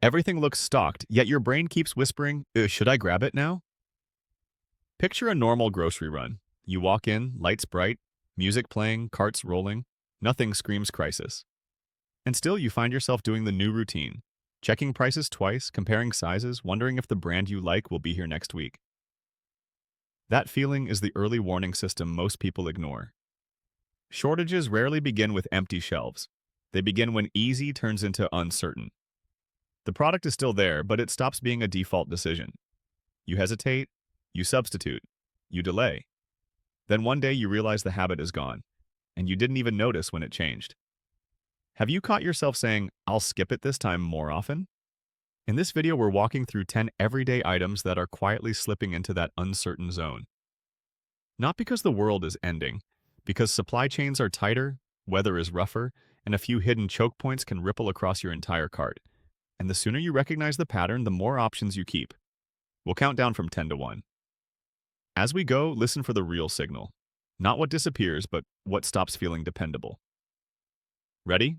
Everything looks stocked, yet your brain keeps whispering, should I grab it now? Picture a normal grocery run. You walk in, lights bright, music playing, carts rolling. Nothing screams crisis. And still you find yourself doing the new routine. Checking prices twice, comparing sizes, wondering if the brand you like will be here next week. That feeling is the early warning system most people ignore. Shortages rarely begin with empty shelves. They begin when easy turns into uncertain. The product is still there, but it stops being a default decision. You hesitate, you substitute, you delay. Then one day you realize the habit is gone, and you didn't even notice when it changed. Have you caught yourself saying, I'll skip it this time more often? In this video, we're walking through 10 everyday items that are quietly slipping into that uncertain zone. Not because the world is ending, because supply chains are tighter, weather is rougher, and a few hidden choke points can ripple across your entire cart. And the sooner you recognize the pattern, the more options you keep. We'll count down from 10 to 1. As we go, listen for the real signal. Not what disappears, but what stops feeling dependable. Ready?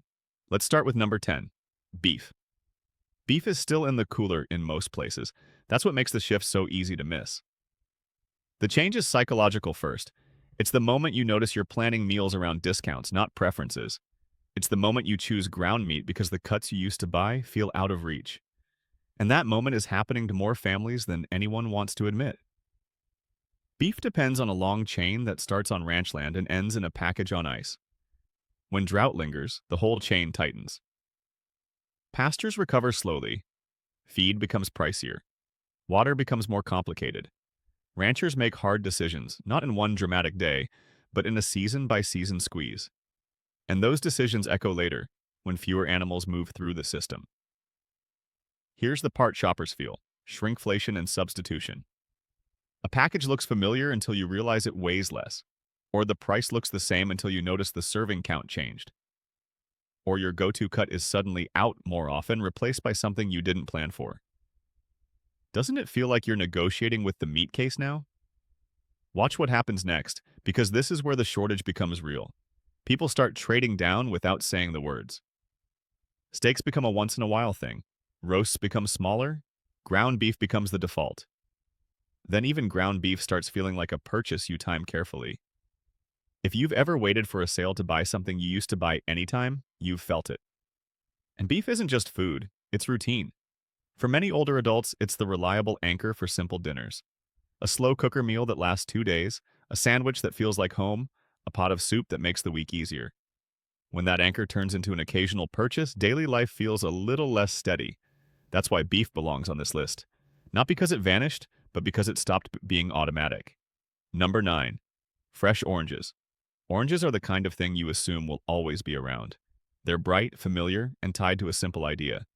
Let's start with number 10, beef. Beef is still in the cooler in most places. That's what makes the shift so easy to miss. The change is psychological first. It's the moment you notice you're planning meals around discounts, not preferences. It's the moment you choose ground meat because the cuts you used to buy feel out of reach. And that moment is happening to more families than anyone wants to admit. Beef depends on a long chain that starts on ranch land and ends in a package on ice. When drought lingers, the whole chain tightens. Pastures recover slowly. Feed becomes pricier. Water becomes more complicated. Ranchers make hard decisions, not in one dramatic day, but in a season-by-season squeeze. And those decisions echo later, when fewer animals move through the system. Here's the part shoppers feel: shrinkflation and substitution. A package looks familiar until you realize it weighs less, or the price looks the same until you notice the serving count changed. Or your go-to cut is suddenly out more often, replaced by something you didn't plan for. Doesn't it feel like you're negotiating with the meat case now? Watch what happens next, because this is where the shortage becomes real. People start trading down without saying the words. Steaks become a once-in-a-while thing. Roasts become smaller. Ground beef becomes the default. Then even ground beef starts feeling like a purchase you time carefully. If you've ever waited for a sale to buy something you used to buy anytime, you've felt it. And beef isn't just food, it's routine. For many older adults, it's the reliable anchor for simple dinners. A slow cooker meal that lasts 2 days, a sandwich that feels like home, a pot of soup that makes the week easier. When that anchor turns into an occasional purchase, daily life feels a little less steady. That's why beef belongs on this list. Not because it vanished, but because it stopped being automatic. Number 9. Fresh oranges. Oranges are the kind of thing you assume will always be around. They're bright, familiar, and tied to a simple idea.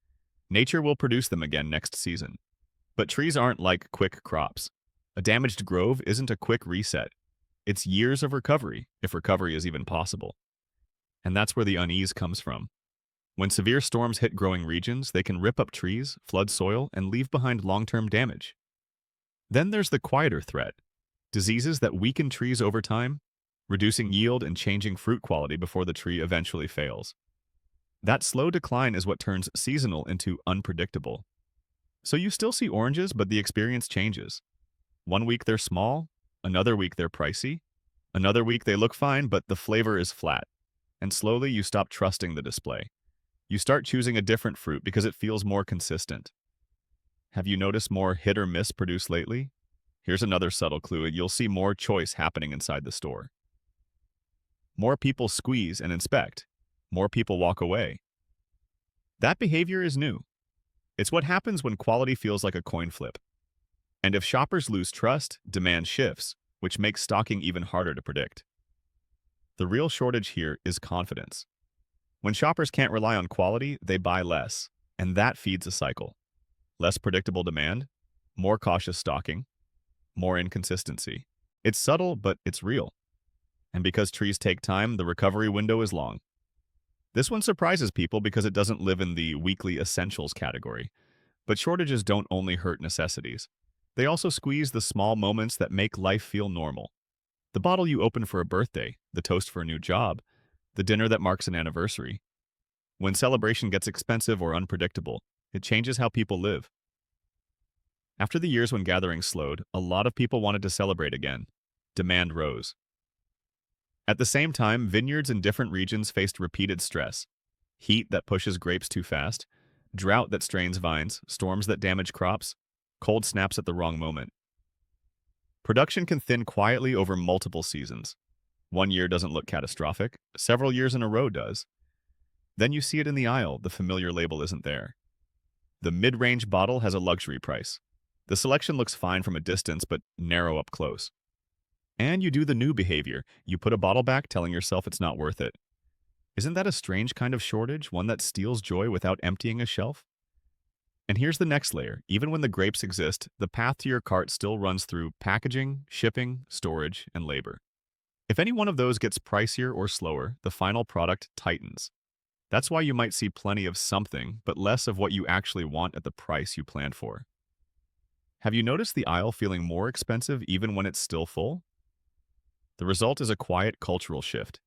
Nature will produce them again next season. But trees aren't like quick crops. A damaged grove isn't a quick reset. It's years of recovery, if recovery is even possible. And that's where the unease comes from. When severe storms hit growing regions, they can rip up trees, flood soil, and leave behind long-term damage. Then there's the quieter threat: diseases that weaken trees over time, reducing yield and changing fruit quality before the tree eventually fails. That slow decline is what turns seasonal into unpredictable. So you still see oranges, but the experience changes. One week they're small, another week they're pricey, another week they look fine, but the flavor is flat. And slowly you stop trusting the display. You start choosing a different fruit because it feels more consistent. Have you noticed more hit or miss produced lately? Here's another subtle clue: you'll see more choice happening inside the store. More people squeeze and inspect. More people walk away. That behavior is new. It's what happens when quality feels like a coin flip. And if shoppers lose trust, demand shifts, which makes stocking even harder to predict. The real shortage here is confidence. When shoppers can't rely on quality, they buy less, and that feeds a cycle. Less predictable demand, more cautious stocking, more inconsistency. It's subtle, but it's real. And because trees take time, the recovery window is long. This one surprises people because it doesn't live in the weekly essentials category. But shortages don't only hurt necessities. They also squeeze the small moments that make life feel normal. The bottle you open for a birthday, the toast for a new job, the dinner that marks an anniversary. When celebration gets expensive or unpredictable, It changes how people live. After the years when gatherings slowed, a lot of people wanted to celebrate again. Demand rose. At the same time, vineyards in different regions faced repeated stress. Heat that pushes grapes too fast, drought that strains vines, storms that damage crops, cold snaps at the wrong moment. Production can thin quietly over multiple seasons. One year doesn't look catastrophic, several years in a row does. Then you see it in the aisle, the familiar label isn't there. The mid-range bottle has a luxury price. The selection looks fine from a distance, but narrow up close. And you do the new behavior. You put a bottle back, telling yourself it's not worth it. Isn't that a strange kind of shortage, one that steals joy without emptying a shelf? And here's the next layer. Even when the grapes exist, the path to your cart still runs through packaging, shipping, storage, and labor. If any one of those gets pricier or slower, the final product tightens. That's why you might see plenty of something, but less of what you actually want at the price you planned for. Have you noticed the aisle feeling more expensive even when it's still full? The result is a quiet cultural shift.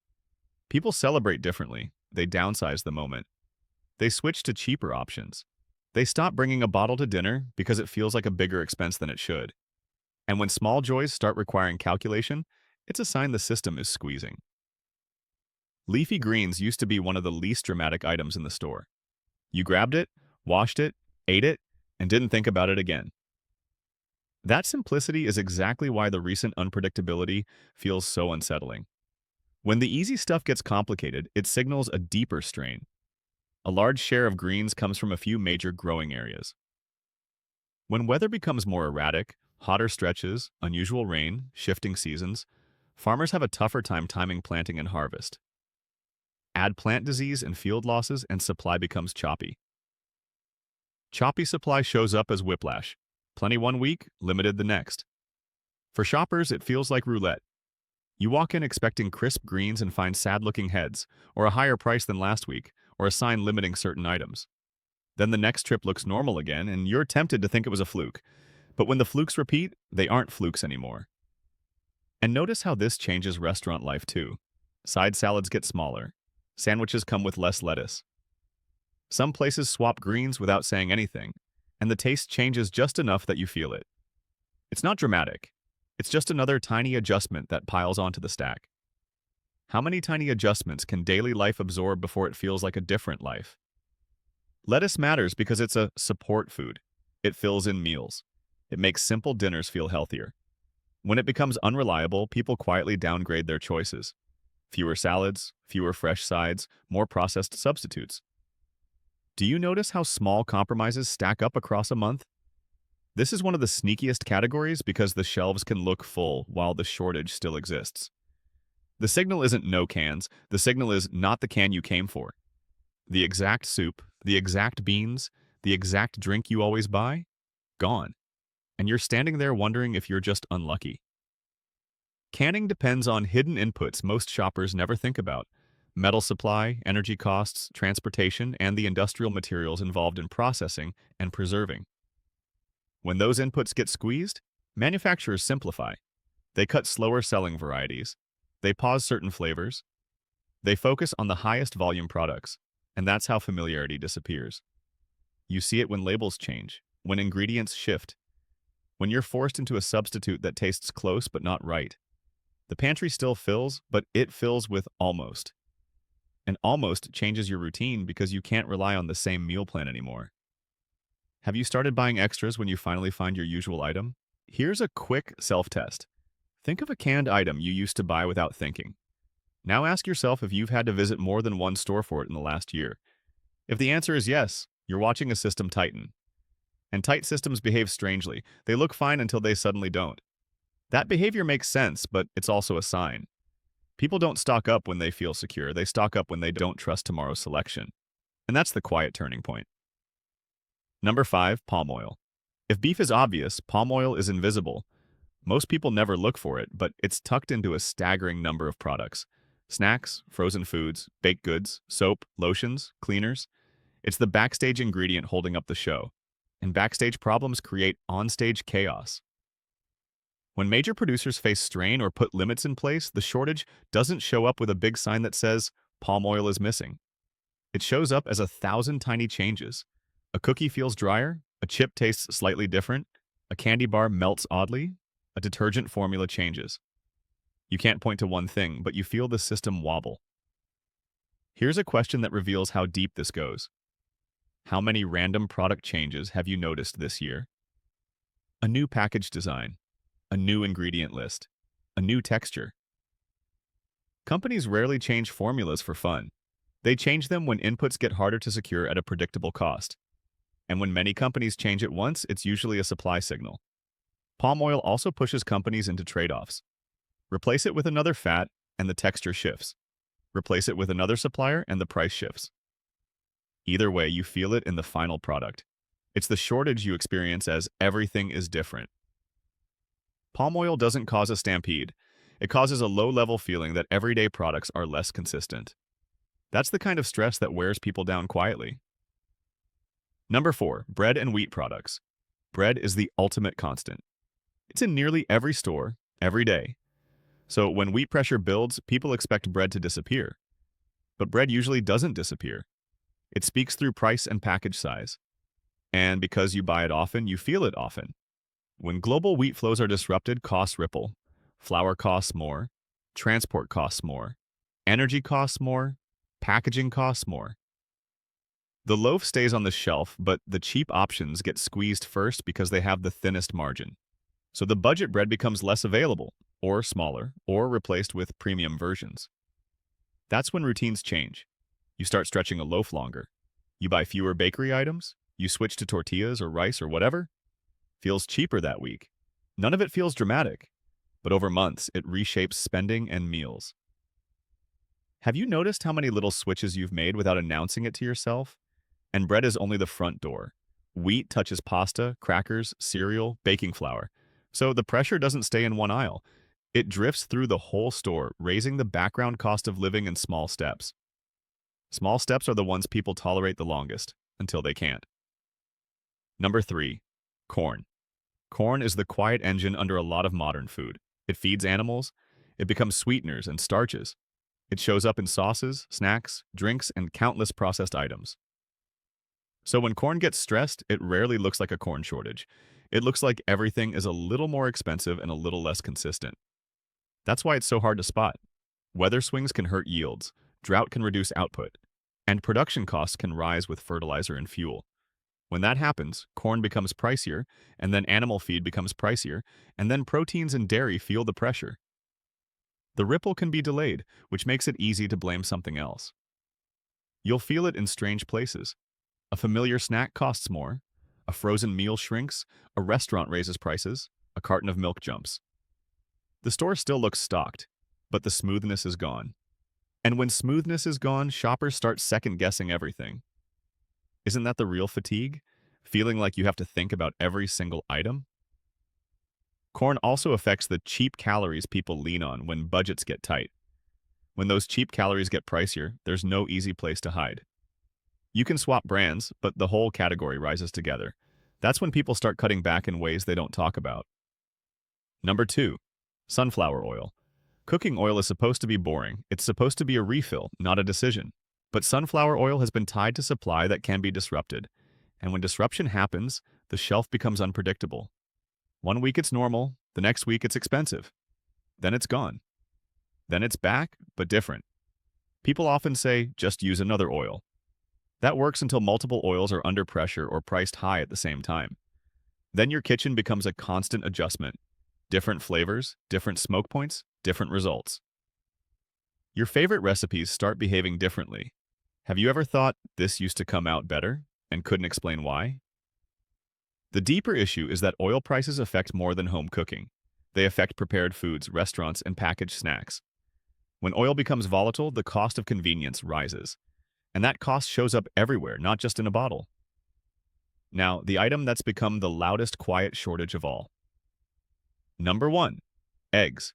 People celebrate differently. They downsize the moment. They switch to cheaper options. They stop bringing a bottle to dinner because it feels like a bigger expense than it should. And when small joys start requiring calculation, it's a sign the system is squeezing. Leafy greens used to be one of the least dramatic items in the store. You grabbed it, washed it, ate it, and didn't think about it again. That simplicity is exactly why the recent unpredictability feels so unsettling. When the easy stuff gets complicated, it signals a deeper strain. A large share of greens comes from a few major growing areas. When weather becomes more erratic, hotter stretches, unusual rain, shifting seasons, farmers have a tougher time timing planting and harvest. Add plant disease and field losses, and supply becomes choppy. Choppy supply shows up as whiplash. Plenty one week, limited the next. For shoppers, it feels like roulette. You walk in expecting crisp greens and find sad-looking heads, or a higher price than last week, or a sign limiting certain items. Then the next trip looks normal again, and you're tempted to think it was a fluke. But when the flukes repeat, they aren't flukes anymore. And notice how this changes restaurant life too. Side salads get smaller. Sandwiches come with less lettuce. Some places swap greens without saying anything, and the taste changes just enough that you feel it. It's not dramatic. It's just another tiny adjustment that piles onto the stack. How many tiny adjustments can daily life absorb before it feels like a different life? Lettuce matters because it's a support food. It fills in meals. It makes simple dinners feel healthier. When it becomes unreliable, people quietly downgrade their choices. Fewer salads, fewer fresh sides, more processed substitutes. Do you notice how small compromises stack up across a month? This is one of the sneakiest categories because the shelves can look full while the shortage still exists. The signal isn't no cans, the signal is not the can you came for. The exact soup, the exact beans, the exact drink you always buy, gone. And you're standing there wondering if you're just unlucky. Canning depends on hidden inputs most shoppers never think about: metal supply, energy costs, transportation, and the industrial materials involved in processing and preserving. When those inputs get squeezed, manufacturers simplify. They cut slower-selling varieties. They pause certain flavors. They focus on the highest volume products, and that's how familiarity disappears. You see it when labels change, when ingredients shift, when you're forced into a substitute that tastes close but not right. The pantry still fills, but it fills with almost. And almost changes your routine because you can't rely on the same meal plan anymore. Have you started buying extras when you finally find your usual item? Here's a quick self-test. Think of a canned item you used to buy without thinking. Now ask yourself if you've had to visit more than one store for it in the last year. If the answer is yes, you're watching a system tighten. And tight systems behave strangely. They look fine until they suddenly don't. That behavior makes sense, but it's also a sign. People don't stock up when they feel secure. They stock up when they don't trust tomorrow's selection. And that's the quiet turning point. Number 5, palm oil. If beef is obvious, palm oil is invisible. Most people never look for it, but it's tucked into a staggering number of products. Snacks, frozen foods, baked goods, soap, lotions, cleaners. It's the backstage ingredient holding up the show. And backstage problems create onstage chaos. When major producers face strain or put limits in place, the shortage doesn't show up with a big sign that says, palm oil is missing. It shows up as 1,000 tiny changes. A cookie feels drier, a chip tastes slightly different, a candy bar melts oddly, a detergent formula changes. You can't point to one thing, but you feel the system wobble. Here's a question that reveals how deep this goes. How many random product changes have you noticed this year? A new package design, a new ingredient list, a new texture. Companies rarely change formulas for fun. They change them when inputs get harder to secure at a predictable cost. And when many companies change at once, it's usually a supply signal. Palm oil also pushes companies into trade-offs. Replace it with another fat, and the texture shifts. Replace it with another supplier, and the price shifts. Either way, you feel it in the final product. It's the shortage you experience as everything is different. Palm oil doesn't cause a stampede. It causes a low-level feeling that everyday products are less consistent. That's the kind of stress that wears people down quietly. Number 4, bread and wheat products. Bread is the ultimate constant. It's in nearly every store, every day. So when wheat pressure builds, people expect bread to disappear. But bread usually doesn't disappear. It speaks through price and package size. And because you buy it often, you feel it often. When global wheat flows are disrupted, costs ripple. Flour costs more, transport costs more, energy costs more, packaging costs more. The loaf stays on the shelf, but the cheap options get squeezed first because they have the thinnest margin. So the budget bread becomes less available, or smaller, or replaced with premium versions. That's when routines change. You start stretching a loaf longer. You buy fewer bakery items. You switch to tortillas or rice or whatever. Feels cheaper that week. None of it feels dramatic, but over months, it reshapes spending and meals. Have you noticed how many little switches you've made without announcing it to yourself? And bread is only the front door. Wheat touches pasta, crackers, cereal, baking flour. So the pressure doesn't stay in one aisle. It drifts through the whole store, raising the background cost of living in small steps. Small steps are the ones people tolerate the longest, until they can't. Number 3, corn. Corn is the quiet engine under a lot of modern food. It feeds animals. It becomes sweeteners and starches. It shows up in sauces, snacks, drinks, and countless processed items. So when corn gets stressed, it rarely looks like a corn shortage. It looks like everything is a little more expensive and a little less consistent. That's why it's so hard to spot. Weather swings can hurt yields, drought can reduce output, and production costs can rise with fertilizer and fuel. When that happens, corn becomes pricier, and then animal feed becomes pricier, and then proteins and dairy feel the pressure. The ripple can be delayed, which makes it easy to blame something else. You'll feel it in strange places. A familiar snack costs more, a frozen meal shrinks, a restaurant raises prices, a carton of milk jumps. The store still looks stocked, but the smoothness is gone. And when smoothness is gone, shoppers start second-guessing everything. Isn't that the real fatigue? Feeling like you have to think about every single item? Corn also affects the cheap calories people lean on when budgets get tight. When those cheap calories get pricier, there's no easy place to hide. You can swap brands, but the whole category rises together. That's when people start cutting back in ways they don't talk about. Number 2, sunflower oil. Cooking oil is supposed to be boring. It's supposed to be a refill, not a decision. But sunflower oil has been tied to supply that can be disrupted. And when disruption happens, the shelf becomes unpredictable. One week it's normal, the next week it's expensive. Then it's gone. Then it's back, but different. People often say, just use another oil. That works until multiple oils are under pressure or priced high at the same time. Then your kitchen becomes a constant adjustment. Different flavors, different smoke points, different results. Your favorite recipes start behaving differently. Have you ever thought, this used to come out better, and couldn't explain why? The deeper issue is that oil prices affect more than home cooking. They affect prepared foods, restaurants, and packaged snacks. When oil becomes volatile, the cost of convenience rises. And that cost shows up everywhere, not just in a bottle. Now, the item that's become the loudest quiet shortage of all. Number 1, eggs.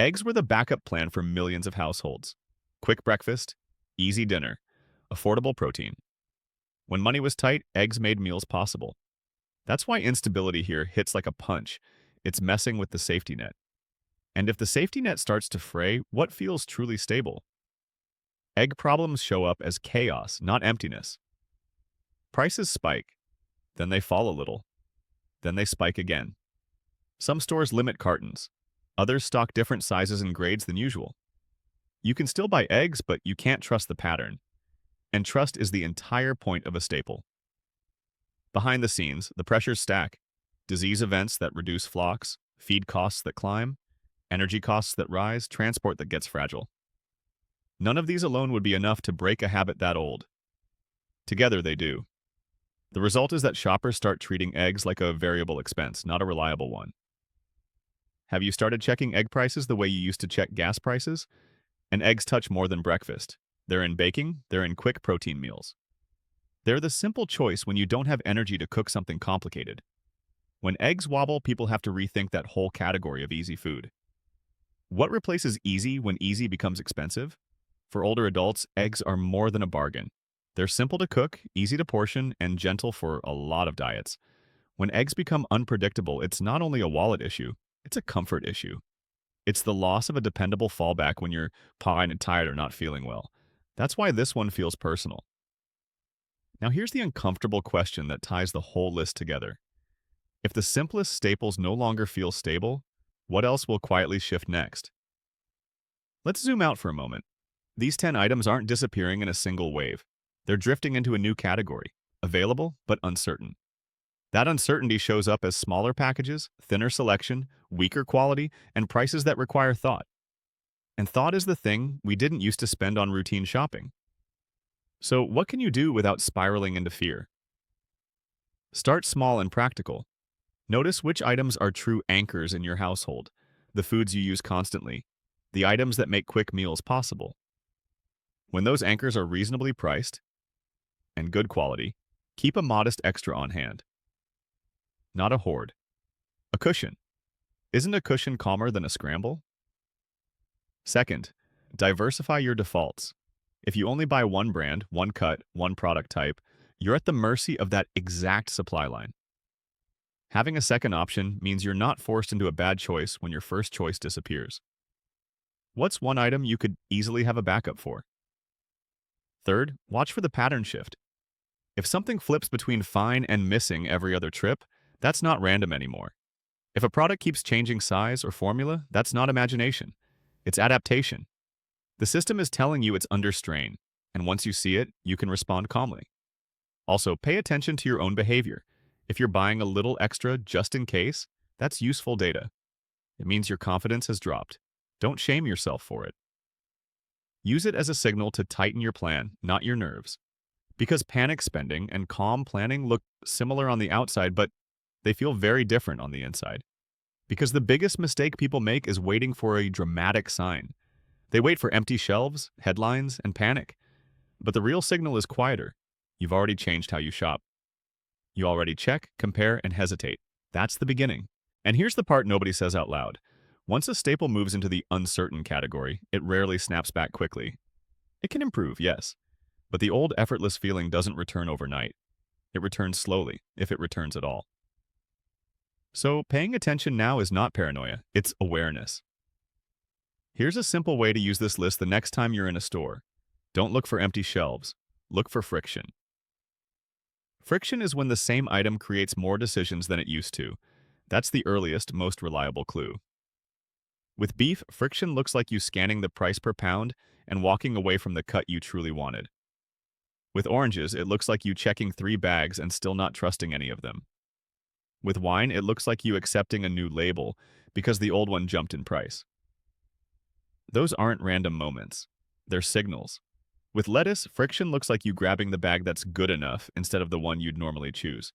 Eggs were the backup plan for millions of households. Quick breakfast, easy dinner, affordable protein. When money was tight, eggs made meals possible. That's why instability here hits like a punch. It's messing with the safety net. And if the safety net starts to fray, what feels truly stable? Egg problems show up as chaos, not emptiness. Prices spike, then they fall a little, then they spike again. Some stores limit cartons. Others stock different sizes and grades than usual. You can still buy eggs, but you can't trust the pattern. And trust is the entire point of a staple. Behind the scenes, the pressures stack. Disease events that reduce flocks, feed costs that climb, energy costs that rise, transport that gets fragile. None of these alone would be enough to break a habit that old. Together they do. The result is that shoppers start treating eggs like a variable expense, not a reliable one. Have you started checking egg prices the way you used to check gas prices? And eggs touch more than breakfast. They're in baking, they're in quick protein meals. They're the simple choice when you don't have energy to cook something complicated. When eggs wobble, people have to rethink that whole category of easy food. What replaces easy when easy becomes expensive? For older adults, eggs are more than a bargain. They're simple to cook, easy to portion, and gentle for a lot of diets. When eggs become unpredictable, it's not only a wallet issue, it's a comfort issue. It's the loss of a dependable fallback when you're tired or not feeling well. That's why this one feels personal. Now here's the uncomfortable question that ties the whole list together. If the simplest staples no longer feel stable, what else will quietly shift next? Let's zoom out for a moment. These 10 items aren't disappearing in a single wave. They're drifting into a new category, available but uncertain. That uncertainty shows up as smaller packages, thinner selection, weaker quality, and prices that require thought. And thought is the thing we didn't used to spend on routine shopping. So what can you do without spiraling into fear? Start small and practical. Notice which items are true anchors in your household, the foods you use constantly, the items that make quick meals possible. When those anchors are reasonably priced and good quality, keep a modest extra on hand. Not a hoard. A cushion. Isn't a cushion calmer than a scramble? Second, diversify your defaults. If you only buy one brand, one cut, one product type, you're at the mercy of that exact supply line. Having a second option means you're not forced into a bad choice when your first choice disappears. What's one item you could easily have a backup for? Third, watch for the pattern shift. If something flips between fine and missing every other trip, that's not random anymore. If a product keeps changing size or formula, that's not imagination. It's adaptation. The system is telling you it's under strain, and once you see it, you can respond calmly. Also, pay attention to your own behavior. If you're buying a little extra just in case, that's useful data. It means your confidence has dropped. Don't shame yourself for it. Use it as a signal to tighten your plan, not your nerves. Because panic spending and calm planning look similar on the outside, but they feel very different on the inside. Because the biggest mistake people make is waiting for a dramatic sign. They wait for empty shelves, headlines, and panic. But the real signal is quieter. You've already changed how you shop. You already check, compare, and hesitate. That's the beginning. And here's the part nobody says out loud. Once a staple moves into the uncertain category, it rarely snaps back quickly. It can improve, yes, but the old effortless feeling doesn't return overnight. It returns slowly, if it returns at all. So paying attention now is not paranoia, it's awareness. Here's a simple way to use this list the next time you're in a store. Don't look for empty shelves. Look for friction. Friction is when the same item creates more decisions than it used to. That's the earliest, most reliable clue. With beef, friction looks like you scanning the price per pound and walking away from the cut you truly wanted. With oranges, it looks like you checking 3 bags and still not trusting any of them. With wine, it looks like you accepting a new label because the old one jumped in price. Those aren't random moments. They're signals. With lettuce, friction looks like you grabbing the bag that's good enough instead of the one you'd normally choose.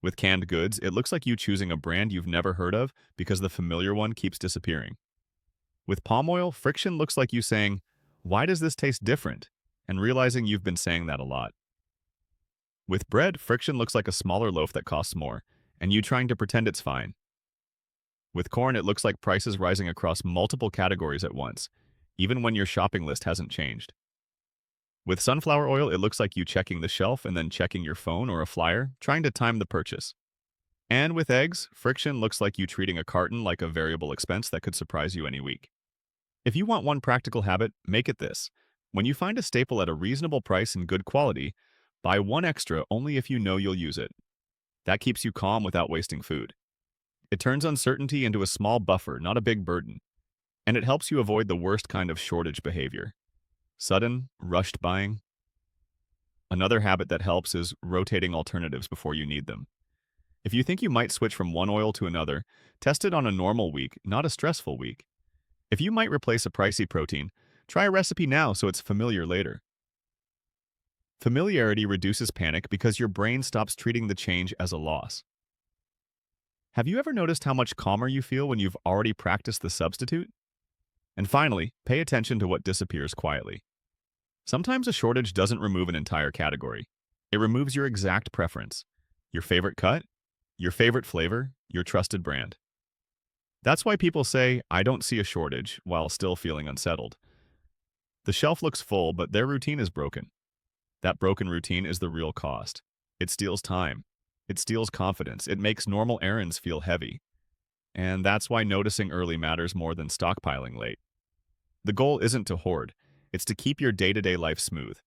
With canned goods, it looks like you choosing a brand you've never heard of because the familiar one keeps disappearing. With palm oil, friction looks like you saying, "Why does this taste different?" and realizing you've been saying that a lot. With bread, friction looks like a smaller loaf that costs more, and you trying to pretend it's fine. With corn, it looks like prices rising across multiple categories at once, even when your shopping list hasn't changed. With sunflower oil, it looks like you checking the shelf and then checking your phone or a flyer, trying to time the purchase. And with eggs, friction looks like you treating a carton like a variable expense that could surprise you any week. If you want one practical habit, make it this. When you find a staple at a reasonable price and good quality, Buy one extra only if you know you'll use it. That keeps you calm without wasting food. It turns uncertainty into a small buffer, not a big burden. And it helps you avoid the worst kind of shortage behavior. Sudden, rushed buying. Another habit that helps is rotating alternatives before you need them. If you think you might switch from one oil to another, test it on a normal week, not a stressful week. If you might replace a pricey protein, try a recipe now so it's familiar later. Familiarity reduces panic because your brain stops treating the change as a loss. Have you ever noticed how much calmer you feel when you've already practiced the substitute? And finally, pay attention to what disappears quietly. Sometimes a shortage doesn't remove an entire category. It removes your exact preference, your favorite cut, your favorite flavor, your trusted brand. That's why people say, I don't see a shortage, while still feeling unsettled. The shelf looks full, but their routine is broken. That broken routine is the real cost. It steals time. It steals confidence. It makes normal errands feel heavy. And that's why noticing early matters more than stockpiling late. The goal isn't to hoard. It's to keep your day-to-day life smooth.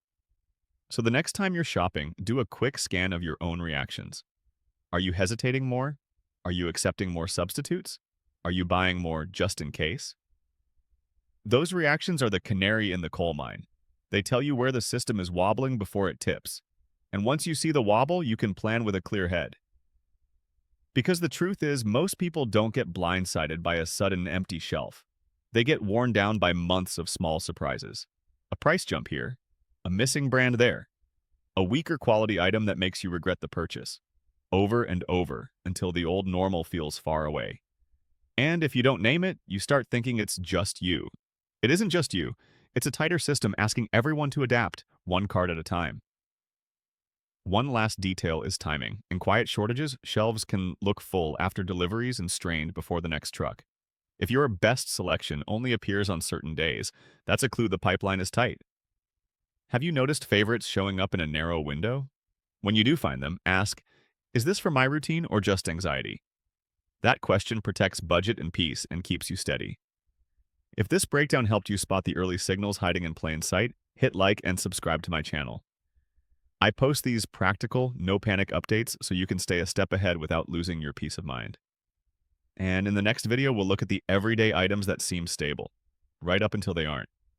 So the next time you're shopping, do a quick scan of your own reactions. Are you hesitating more? Are you accepting more substitutes? Are you buying more just in case? Those reactions are the canary in the coal mine. They tell you where the system is wobbling before it tips. And once you see the wobble, you can plan with a clear head. Because the truth is, most people don't get blindsided by a sudden empty shelf. They get worn down by months of small surprises. A price jump here, a missing brand there, a weaker quality item that makes you regret the purchase. Over and over, until the old normal feels far away. And if you don't name it, you start thinking it's just you. It isn't just you. It's a tighter system asking everyone to adapt, one cart at a time. One last detail is timing. In quiet shortages, shelves can look full after deliveries and strained before the next truck. If your best selection only appears on certain days, that's a clue the pipeline is tight. Have you noticed favorites showing up in a narrow window? When you do find them, ask, is this for my routine or just anxiety? That question protects budget and peace and keeps you steady. If this breakdown helped you spot the early signals hiding in plain sight, hit like and subscribe to my channel. I post these practical, no-panic updates so you can stay a step ahead without losing your peace of mind. And in the next video, we'll look at the everyday items that seem stable, right up until they aren't.